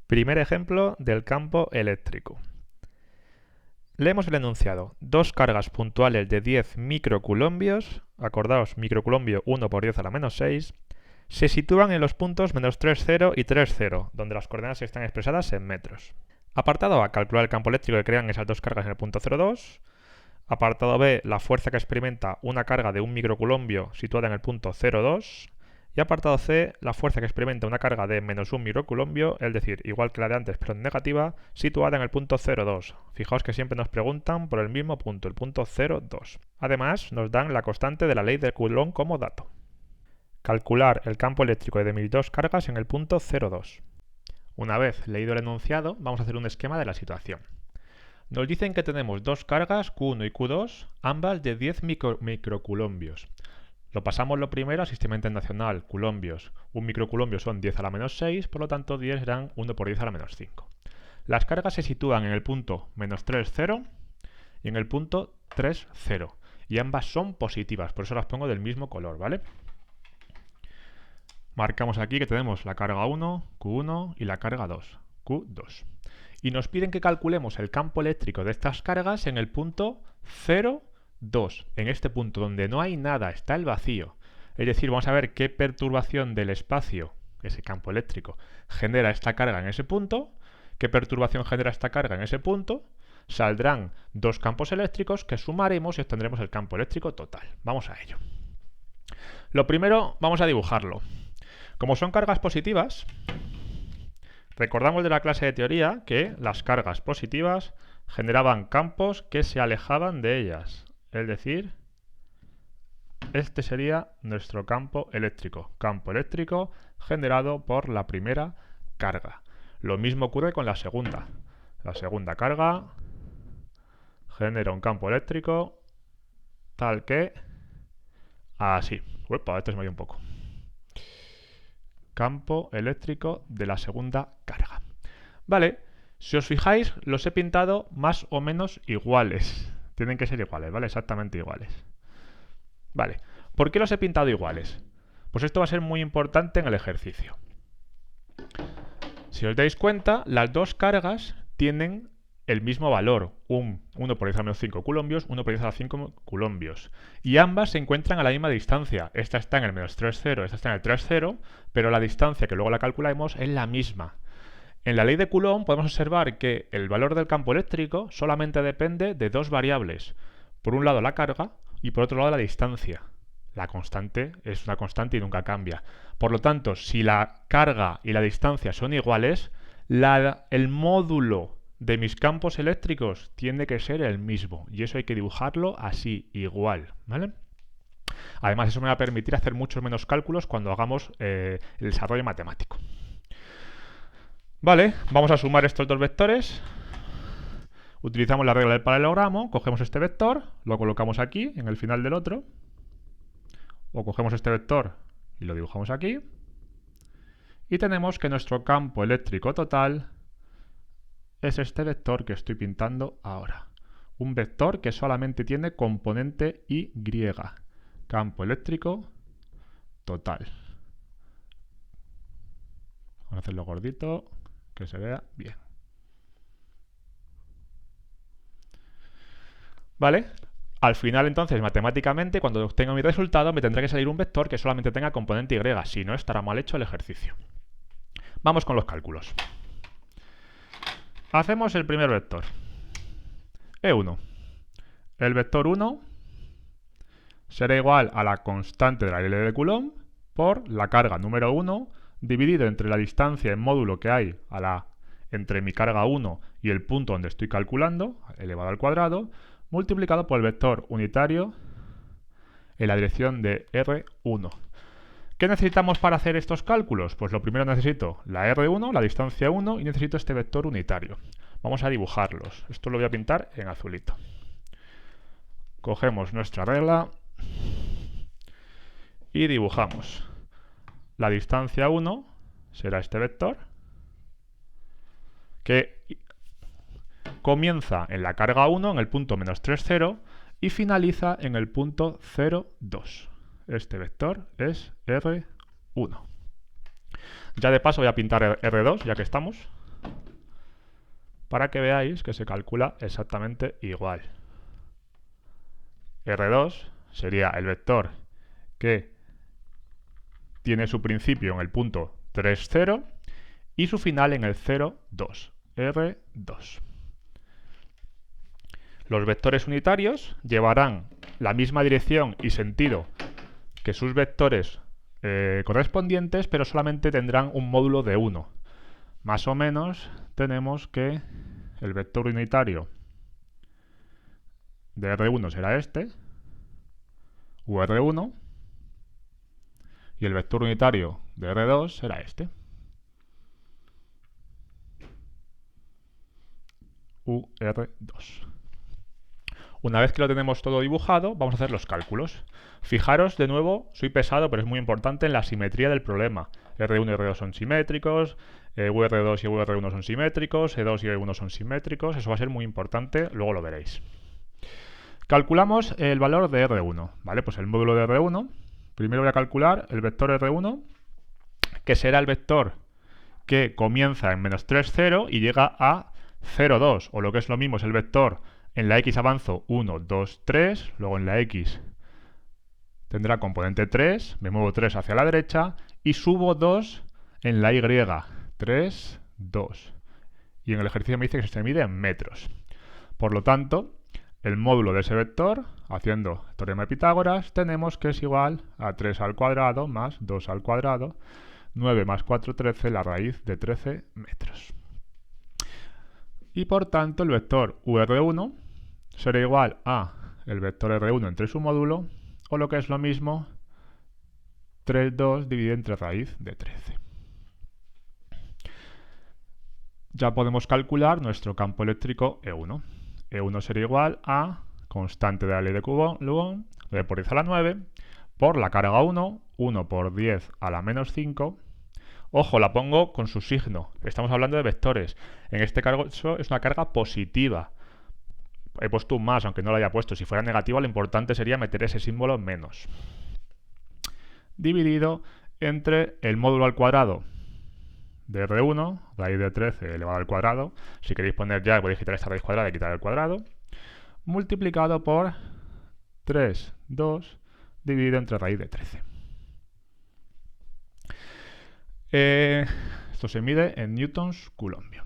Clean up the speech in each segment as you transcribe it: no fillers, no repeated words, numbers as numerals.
Primer ejemplo del campo eléctrico. Leemos el enunciado. Dos cargas puntuales de 10 microcoulombios, acordaos, microcoulumbio 1 por 10 a la menos 6, se sitúan en los puntos menos 3, 0 y 3, 0, donde las coordenadas están expresadas en metros. Apartado A, calcular el campo eléctrico que crean esas dos cargas en el punto 0,2. Apartado B, la fuerza que experimenta una carga de 1 microcoulumbio situada en el punto 0,2. Y apartado C, la fuerza que experimenta una carga de menos 1 microcoulumbio, es decir, igual que la de antes pero negativa, situada en el punto 0,2. Fijaos que siempre nos preguntan por el mismo punto, el punto 0,2. Además, nos dan la constante de la ley de Coulomb como dato. Calcular el campo eléctrico de mis dos cargas en el punto 0,2. Una vez leído el enunciado, vamos a hacer un esquema de la situación. Nos dicen que tenemos dos cargas, Q1 y Q2, ambas de 10 microcoulombios. Lo pasamos lo primero al sistema internacional, coulombios. Un microcoulumbio son 10 a la menos 6, por lo tanto 10 serán 1 por 10 a la menos 5. Las cargas se sitúan en el punto menos 3, 0 y en el punto 3, 0. Y ambas son positivas, por eso las pongo del mismo color, ¿vale? Marcamos aquí que tenemos la carga 1, Q1 y la carga 2, Q2. Y nos piden que calculemos el campo eléctrico de estas cargas en el punto 0, 2, en este punto donde no hay nada, está el vacío. Es decir, vamos a ver qué perturbación del espacio, ese campo eléctrico, genera esta carga en ese punto, qué perturbación genera esta carga en ese punto. Saldrán dos campos eléctricos que sumaremos y obtendremos el campo eléctrico total. Vamos a ello. Lo primero, vamos a dibujarlo. Como son cargas positivas, recordamos de la clase de teoría que las cargas positivas generaban campos que se alejaban de ellas. Es decir, este sería nuestro campo eléctrico generado por la primera carga. Lo mismo ocurre con la segunda. La segunda carga genera un campo eléctrico tal que así. Uepa, este se me ha ido un poco. Campo eléctrico de la segunda carga. Vale, si os fijáis, los he pintado más o menos iguales. Tienen que ser iguales, ¿vale? Exactamente iguales. Vale, ¿por qué los he pintado iguales? Pues esto va a ser muy importante en el ejercicio. Si os dais cuenta, las dos cargas tienen el mismo valor, 1 por 10 a la menos 5 coulombios, 1 por 10 a la 5 coulombios. Y ambas se encuentran a la misma distancia. Esta está en el menos 3, 0, esta está en el 3, 0, pero la distancia que luego la calculamos es la misma. En la ley de Coulomb podemos observar que el valor del campo eléctrico solamente depende de dos variables. Por un lado la carga y por otro lado la distancia. La constante es una constante y nunca cambia. Por lo tanto, si la carga y la distancia son iguales, el módulo de mis campos eléctricos tiene que ser el mismo. Y eso hay que dibujarlo así, igual, ¿vale? Además, eso me va a permitir hacer muchos menos cálculos cuando hagamos el desarrollo matemático. Vale, vamos a sumar estos dos vectores. Utilizamos la regla del paralelogramo, cogemos este vector, lo colocamos aquí, en el final del otro. O cogemos este vector y lo dibujamos aquí. Y tenemos que nuestro campo eléctrico total es este vector que estoy pintando ahora. Un vector que solamente tiene componente Y. Campo eléctrico total. Vamos a hacerlo gordito, que se vea bien. ¿Vale? Al final, entonces, matemáticamente, cuando obtenga mi resultado, me tendrá que salir un vector que solamente tenga componente Y. Si no, estará mal hecho el ejercicio. Vamos con los cálculos. Hacemos el primer vector. E1. El vector 1 será igual a la constante de la ley de Coulomb por la carga número 1 dividido entre la distancia en módulo que hay entre mi carga 1 y el punto donde estoy calculando, elevado al cuadrado, multiplicado por el vector unitario en la dirección de R1. ¿Qué necesitamos para hacer estos cálculos? Pues lo primero necesito la R1, la distancia 1, y necesito este vector unitario. Vamos a dibujarlos. Esto lo voy a pintar en azulito. Cogemos nuestra regla y dibujamos. La distancia 1 será este vector, que comienza en la carga 1, en el punto menos 3, 0, y finaliza en el punto 0, 2. Este vector es R1. Ya de paso voy a pintar R2, ya que estamos. para que veáis que se calcula exactamente igual. R2 sería el vector que tiene su principio en el punto 3, 0 y su final en el 0, 2. R2. Los vectores unitarios llevarán la misma dirección y sentido que sus vectores correspondientes, pero solamente tendrán un módulo de 1. Más o menos tenemos que el vector unitario de R1 será este, UR1, y el vector unitario de R2 será este, UR2. Una vez que lo tenemos todo dibujado, vamos a hacer los cálculos. Fijaros, de nuevo, soy pesado, pero es muy importante en la simetría del problema. R1 y R2 son simétricos, UR2 y UR1 son simétricos, E2 y E1 son simétricos. Eso va a ser muy importante, luego lo veréis. Calculamos el valor de R1, ¿vale? Pues el módulo de R1. Primero voy a calcular el vector R1, que será el vector que comienza en menos 3, 0 y llega a 0, 2, o lo que es lo mismo, es el vector en la X avanzo 1, 2, 3, luego en la X tendrá componente 3, me muevo 3 hacia la derecha y subo 2 en la Y, 3, 2. Y en el ejercicio me dice que se mide en metros. Por lo tanto, el módulo de ese vector, haciendo el teorema de Pitágoras, tenemos que es igual a 3 al cuadrado más 2 al cuadrado, 9 más 4, 13, la raíz de 13 metros. Y por tanto, el vector UR1 será igual a el vector R1 entre su módulo, o lo que es lo mismo, 3, 2 dividido entre raíz de 13. Ya podemos calcular nuestro campo eléctrico E1. E1 será igual a constante de la ley de Coulomb, 9 por 10 a la 9, por la carga 1, 1 por 10 a la menos 5. Ojo, la pongo con su signo. Estamos hablando de vectores. En este caso es una carga positiva. He puesto un más, aunque no lo haya puesto. Si fuera negativo, lo importante sería meter ese símbolo menos. Dividido entre el módulo al cuadrado de R1, raíz de 13 elevado al cuadrado. Si queréis poner ya, podéis quitar esta raíz cuadrada y quitar el cuadrado. Multiplicado por 3, 2, dividido entre raíz de 13. Esto se mide en newtons coulombio.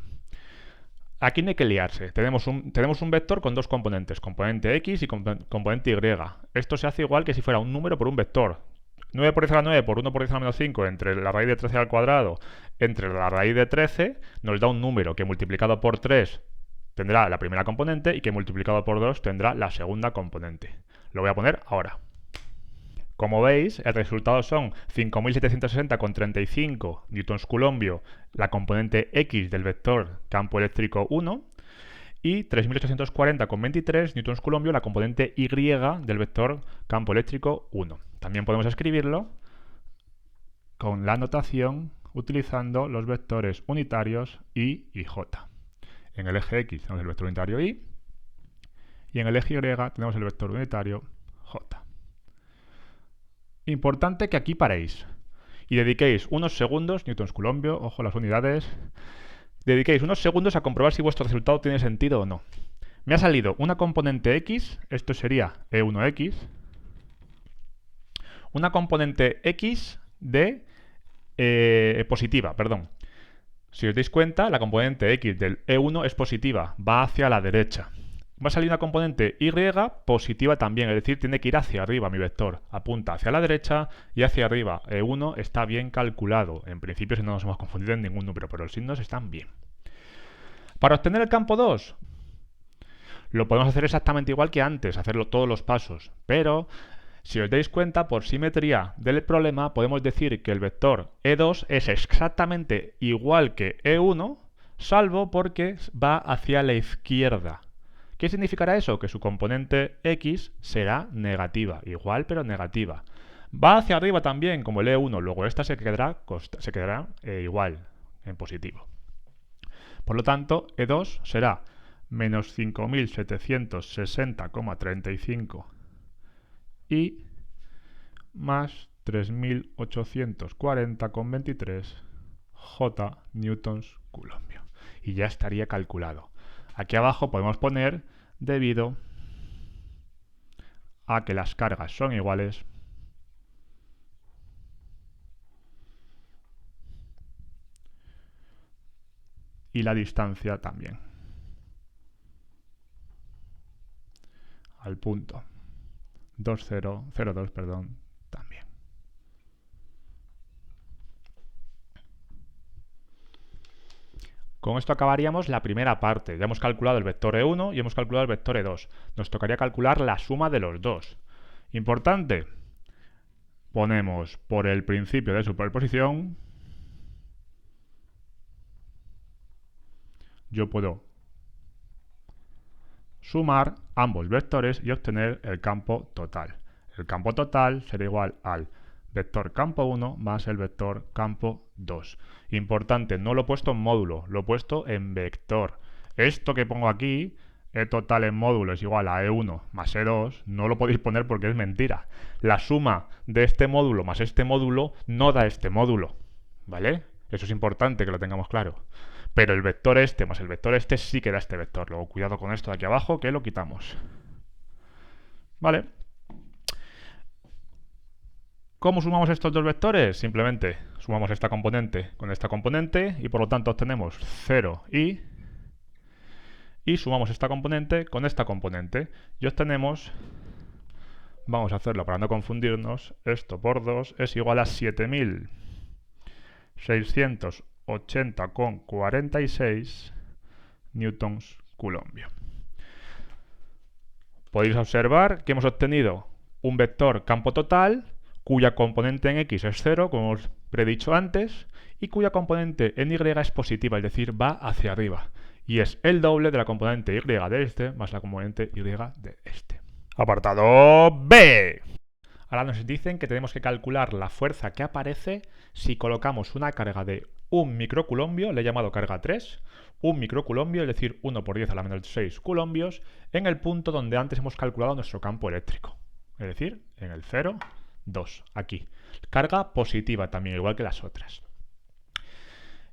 Aquí no hay que liarse. Tenemos un vector con dos componentes, componente x y componente y. Esto se hace igual que si fuera un número por un vector. 9 por 10 a la 9 por 1 por 10 a la menos 5 entre la raíz de 13 al cuadrado entre la raíz de 13 nos da un número que multiplicado por 3 tendrá la primera componente y que multiplicado por 2 tendrá la segunda componente. Lo voy a poner ahora. Como veis, el resultado son 5.760,35 newtons coulombio la componente x del vector campo eléctrico 1 y 3.840,23 newtons coulombio la componente y del vector campo eléctrico 1. También podemos escribirlo con la notación utilizando los vectores unitarios y j. En el eje x tenemos el vector unitario y en el eje y tenemos el vector unitario j. Importante que aquí paréis y dediquéis unos segundos, newtons coulombio, ojo las unidades, dediquéis unos segundos a comprobar si vuestro resultado tiene sentido o no. Me ha salido una componente x, esto sería E1x, una componente x de positiva, perdón. Si os dais cuenta, la componente x del E1 es positiva, va hacia la derecha. Va a salir una componente y positiva también, es decir, tiene que ir hacia arriba mi vector. Apunta hacia la derecha y hacia arriba. E1 está bien calculado. En principio, si no nos hemos confundido en ningún número, pero los signos están bien. Para obtener el campo 2, lo podemos hacer exactamente igual que antes, hacerlo todos los pasos. Pero, si os dais cuenta, por simetría del problema, podemos decir que el vector E2 es exactamente igual que E1, salvo porque va hacia la izquierda. ¿Qué significará eso? Que su componente x será negativa, igual pero negativa. Va hacia arriba también, como el E1, luego esta se quedará igual, en positivo. Por lo tanto, E2 será menos 5.760,35 y más 3.840,23 J newtons coulombio. Y ya estaría calculado. Aquí abajo podemos poner debido a que las cargas son iguales y la distancia también al punto 2002, perdón, también. Con esto acabaríamos la primera parte. Ya hemos calculado el vector E1 y hemos calculado el vector E2. Nos tocaría calcular la suma de los dos. Importante, ponemos por el principio de superposición, yo puedo sumar ambos vectores y obtener el campo total. El campo total será igual al vector campo 1 más el vector campo 2. Importante, no lo he puesto en módulo, lo he puesto en vector. Esto que pongo aquí, E total en módulo es igual a E1 más E2, no lo podéis poner porque es mentira. La suma de este módulo más este módulo no da este módulo, ¿vale? Eso es importante que lo tengamos claro. Pero el vector este más el vector este sí que da este vector. Luego cuidado con esto de aquí abajo que lo quitamos. ¿Vale? ¿Cómo sumamos estos dos vectores? Simplemente sumamos esta componente con esta componente y por lo tanto obtenemos 0i y sumamos esta componente con esta componente y obtenemos, vamos a hacerlo para no confundirnos, esto por 2 es igual a 7680,46 newtons coulombio. Podéis observar que hemos obtenido un vector campo total cuya componente en x es 0, como os predicho antes, y cuya componente en y es positiva, es decir, va hacia arriba. Y es el doble de la componente y de este más la componente y de este. Apartado B. Ahora nos dicen que tenemos que calcular la fuerza que aparece si colocamos una carga de 1 microculombio, le he llamado carga 3, 1 microculombio, es decir, 1 por 10 a la menos 6 culombios, en el punto donde antes hemos calculado nuestro campo eléctrico. Es decir, en el 0, 2, aquí. Carga positiva también, igual que las otras.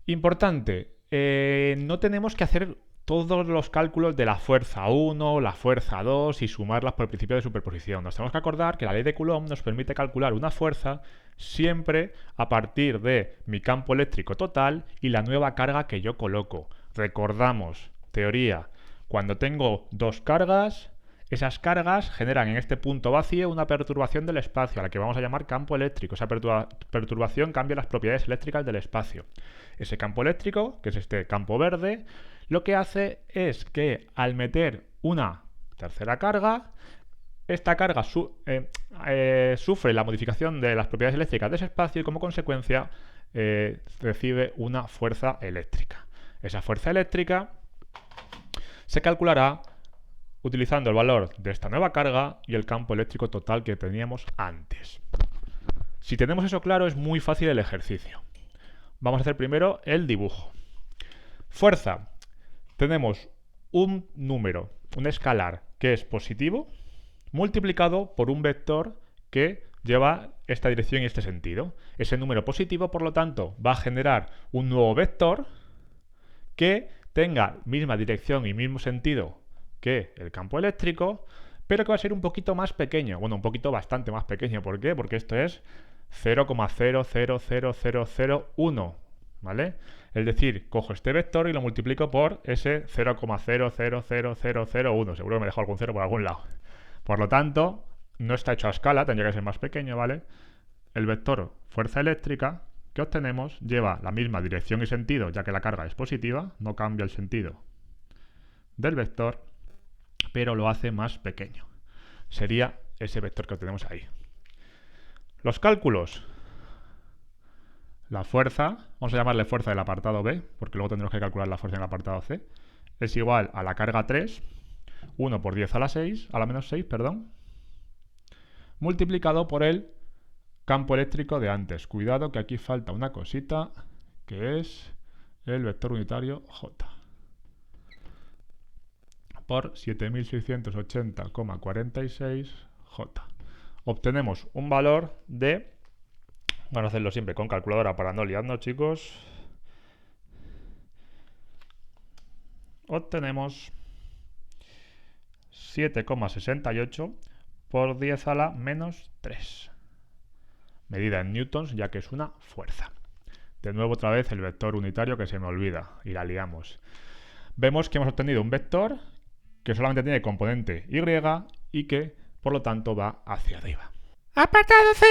Importante, no tenemos que hacer todos los cálculos de la fuerza 1, la fuerza 2 y sumarlas por el principio de superposición. Nos tenemos que acordar que la ley de Coulomb nos permite calcular una fuerza siempre a partir de mi campo eléctrico total y la nueva carga que yo coloco. Recordamos, teoría, cuando tengo dos cargas, esas cargas generan en este punto vacío una perturbación del espacio, a la que vamos a llamar campo eléctrico. Esa perturbación cambia las propiedades eléctricas del espacio. Ese campo eléctrico, que es este campo verde, lo que hace es que al meter una tercera carga, esta carga sufre la modificación de las propiedades eléctricas de ese espacio y como consecuencia recibe una fuerza eléctrica. Esa fuerza eléctrica se calculará utilizando el valor de esta nueva carga y el campo eléctrico total que teníamos antes. Si tenemos eso claro, es muy fácil el ejercicio. Vamos a hacer primero el dibujo. Fuerza. Tenemos un número, un escalar, que es positivo, multiplicado por un vector que lleva esta dirección y este sentido. Ese número positivo, por lo tanto, va a generar un nuevo vector que tenga misma dirección y mismo sentido que el campo eléctrico, pero que va a ser un poquito más pequeño. Bueno, un poquito bastante más pequeño. ¿Por qué? Porque esto es 0,000001, ¿vale? Es decir, cojo este vector y lo multiplico por ese 0,000001. Seguro que me dejo algún cero por algún lado. Por lo tanto, no está hecho a escala, tendría que ser más pequeño, ¿vale? El vector fuerza eléctrica que obtenemos lleva la misma dirección y sentido, ya que la carga es positiva, no cambia el sentido del vector, pero lo hace más pequeño. Sería ese vector que obtenemos ahí. Los cálculos. La fuerza, vamos a llamarle fuerza del apartado B, porque luego tendremos que calcular la fuerza en el apartado C, es igual a la carga 3, 1 por 10 a la 6, a la menos 6, perdón, multiplicado por el campo eléctrico de antes. Cuidado que aquí falta una cosita, que es el vector unitario J. Por 7680,46 J. Obtenemos un valor de, vamos a hacerlo siempre con calculadora para no liarnos, chicos, obtenemos 7,68 por 10 a la menos 3. Medida en newtons, ya que es una fuerza. De nuevo otra vez el vector unitario que se me olvida y la liamos. Vemos que hemos obtenido un vector que solamente tiene componente y y que por lo tanto va hacia arriba. Apartado C.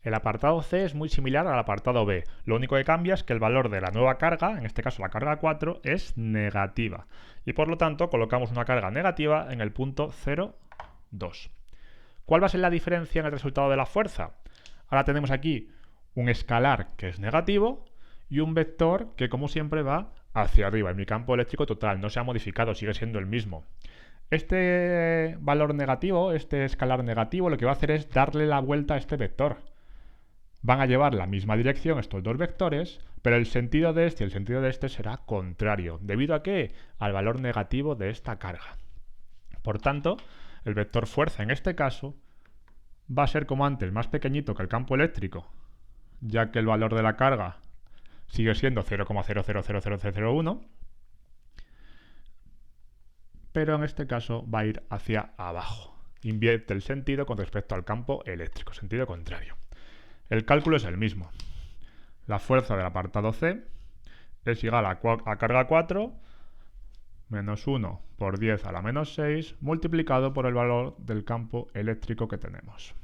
El apartado C es muy similar al apartado B. Lo único que cambia es que el valor de la nueva carga, en este caso la carga 4, es negativa. Y por lo tanto colocamos una carga negativa en el punto 0, 2. ¿Cuál va a ser la diferencia en el resultado de la fuerza? Ahora tenemos aquí un escalar que es negativo y un vector que como siempre va hacia arriba. En mi campo eléctrico total no se ha modificado, sigue siendo el mismo. Este valor negativo, este escalar negativo, lo que va a hacer es darle la vuelta a este vector. Van a llevar la misma dirección estos dos vectores, pero el sentido de este y el sentido de este será contrario. ¿Debido a qué? Al valor negativo de esta carga. Por tanto, el vector fuerza en este caso va a ser como antes, más pequeñito que el campo eléctrico, ya que el valor de la carga sigue siendo 0,000001, pero en este caso va a ir hacia abajo. Invierte el sentido con respecto al campo eléctrico, sentido contrario. El cálculo es el mismo. La fuerza del apartado C es igual a carga 4 menos 1 por 10 a la menos 6 multiplicado por el valor del campo eléctrico que tenemos.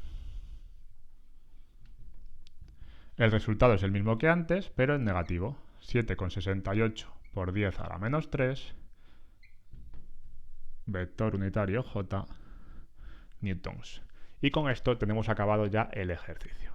El resultado es el mismo que antes, pero en negativo. 7,68 por 10 a la menos 3, vector unitario J, newtons. Y con esto tenemos acabado ya el ejercicio.